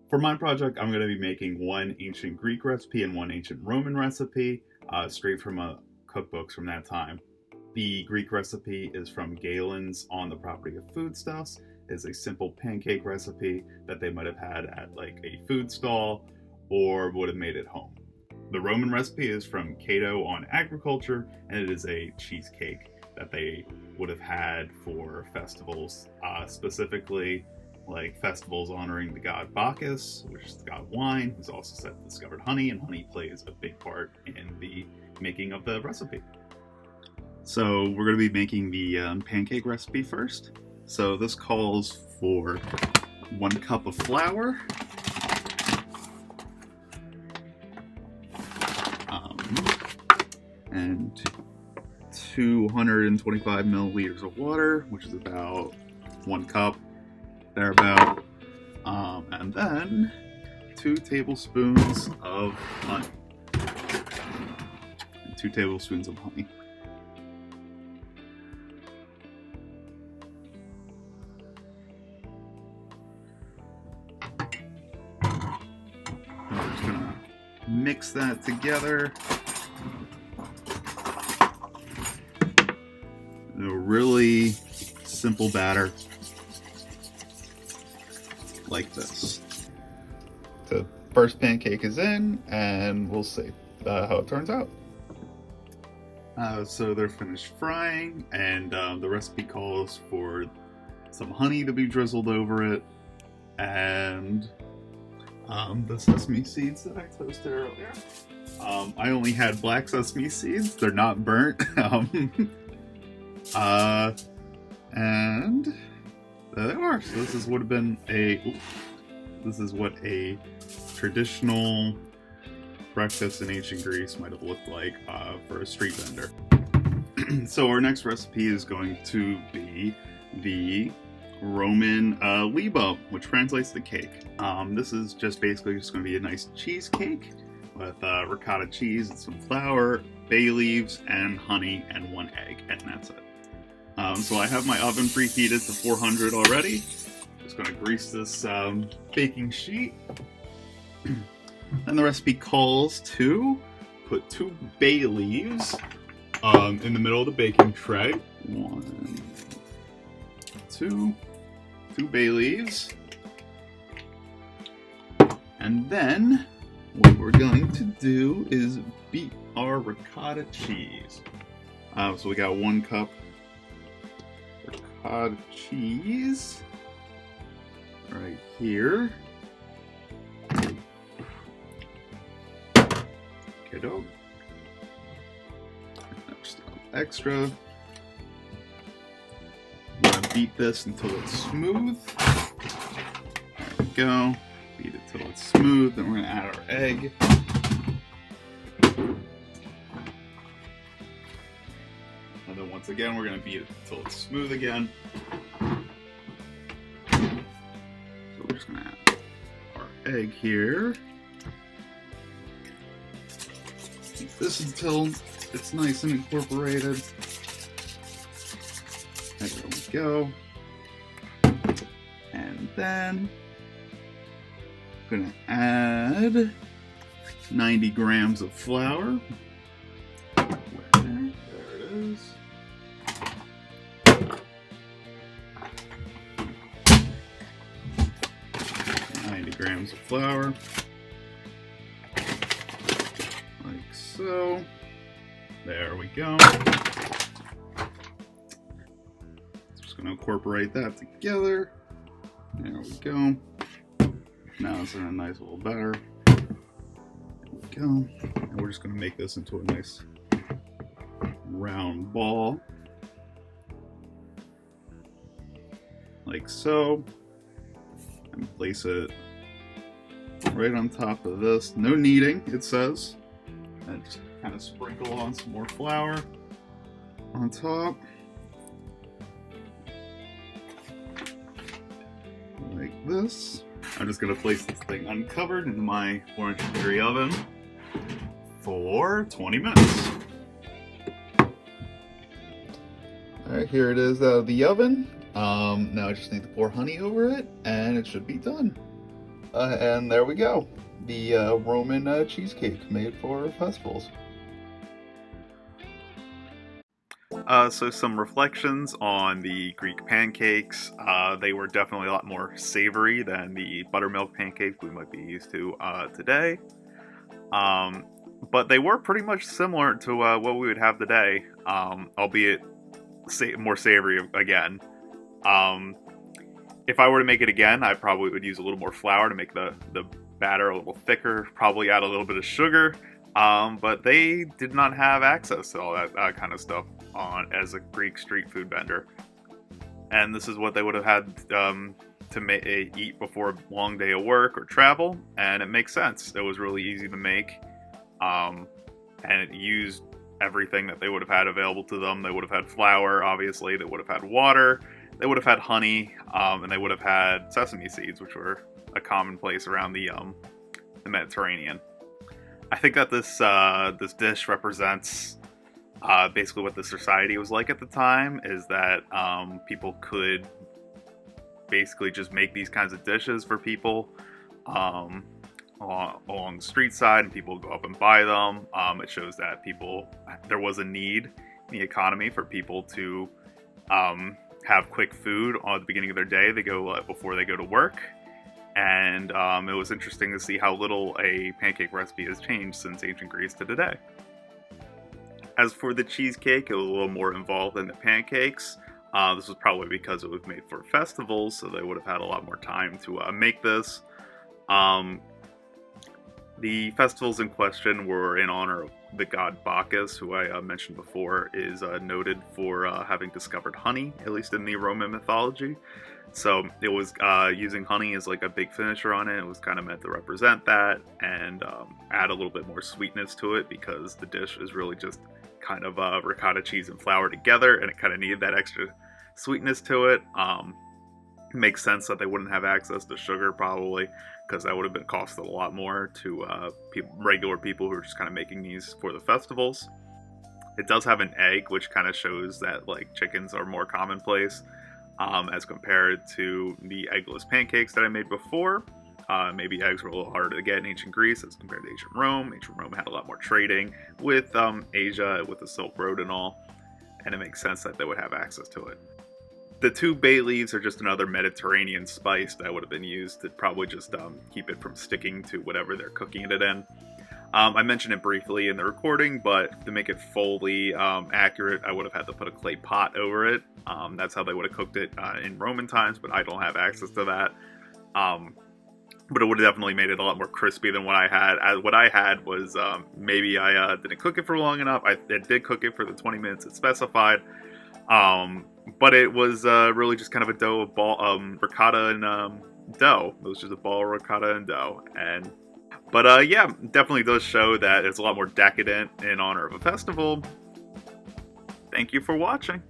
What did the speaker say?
For my project, I'm going to be making one ancient Greek recipe and one ancient Roman recipe, straight from cookbooks from that time. The Greek recipe is from Galen's On the Property of Foodstuffs. It's a simple pancake recipe that they might have had at like a food stall or would have made at home. The Roman recipe is from Cato on Agriculture, and it is a cheesecake that they would have had for festivals, specifically like festivals honoring the god Bacchus, which is the god of wine, who's also said to discovered honey, and honey plays a big part in the making of the recipe. So we're going to be making the pancake recipe first. So this calls for 1 cup of flour, and 225 milliliters of water, which is about 1 cup, thereabout, and then 2 tablespoons of honey. And 2 tablespoons of honey. And we're just gonna mix that together. A really simple batter like this. The first pancake is in, and we'll see how it turns out. So they're finished frying, and the recipe calls for some honey to be drizzled over it, and the sesame seeds that I toasted earlier. I only had black sesame seeds; they're not burnt. And there they are. So this is what a traditional breakfast in ancient Greece might have looked like for a street vendor. So our next recipe is going to be the Roman libo, which translates to cake. This is basically just going to be a nice cheesecake with ricotta cheese and some flour, bay leaves, and honey, and 1 egg, and that's it. So I have my oven preheated to 400 already. Just going to grease this baking sheet. And the recipe calls to put 2 bay leaves in the middle of the baking tray. 1, 2 bay leaves. And then what we're going to do is beat our ricotta cheese. So we got 1 cup ricotta cheese right here. Okay, dope. Just extra. I'm gonna beat this until it's smooth. There we go. Beat it till it's smooth. Then we're gonna add our egg. And then once again, we're going to beat it until it's smooth again. So we're just going to add our egg here. Beat this until it's nice and incorporated. There we go. And then I'm going to add 90 grams of flour. 90 grams of flour, like so. There we go. Just going to incorporate that together. There we go. Now it's in a nice little batter. There we go. And we're just going to make this into a nice round ball, like so. And place it right on top of this. No kneading, it says. And just kind of sprinkle on some more flour on top. Like this. I'm just going to place this thing uncovered into my 400 degree oven for 20 minutes. Alright, here it is out of the oven. Now I just need to pour honey over it, and it should be done. And there we go. The Roman cheesecake made for festivals. So some reflections on the Greek pancakes. They were definitely a lot more savory than the buttermilk pancakes we might be used to today. Um, but they were pretty much similar to what we would have today, albeit more savory again. Um, if I were to make it again, I probably would use a little more flour to make the batter a little thicker, probably add a little bit of sugar. But they did not have access to all that kind of stuff on as a Greek street food vendor. And this is what they would have had to eat before a long day of work or travel, and it makes sense. It was really easy to make, and it used everything that they would have had available to them. They would have had flour, obviously. They would have had water. They would have had honey, and they would have had sesame seeds, which were a commonplace around the Mediterranean. I think that this dish represents basically what the society was like at the time. Is that people could basically just make these kinds of dishes for people along the street side, and people would go up and buy them. It shows that there was a need in the economy for people to have quick food at the beginning of their day. They go before they go to work. And it was interesting to see how little a pancake recipe has changed since ancient Greece to today. As for the cheesecake, it was a little more involved than the pancakes. This was probably because it was made for festivals, so they would have had a lot more time to make this. The festivals in question were in honor of the god Bacchus, who I mentioned before is noted for having discovered honey, at least in the Roman mythology. So it was using honey as like a big finisher on it. It was kind of meant to represent that and add a little bit more sweetness to it, because the dish is really just kind of ricotta cheese and flour together, and it kind of needed that extra sweetness to it. It makes sense that they wouldn't have access to sugar, probably, because that would have been costed a lot more to regular people who are just kind of making these for the festivals. It does have an egg, which kind of shows that like chickens are more commonplace as compared to the eggless pancakes that I made before. Maybe eggs were a little harder to get in ancient Greece as compared to ancient Rome. Ancient Rome had a lot more trading with Asia, with the Silk Road and all, and it makes sense that they would have access to it. The 2 bay leaves are just another Mediterranean spice that would have been used to probably just keep it from sticking to whatever they're cooking it in. I mentioned it briefly in the recording, but to make it fully accurate, I would have had to put a clay pot over it. That's how they would have cooked it in Roman times, but I don't have access to that. But it would have definitely made it a lot more crispy than what I had. What I had was maybe I didn't cook it for long enough. I did cook it for the 20 minutes it specified. But it was really just kind of a dough of ricotta and dough. It was just a ball of ricotta and dough. But yeah, definitely does show that it's a lot more decadent in honor of a festival. Thank you for watching.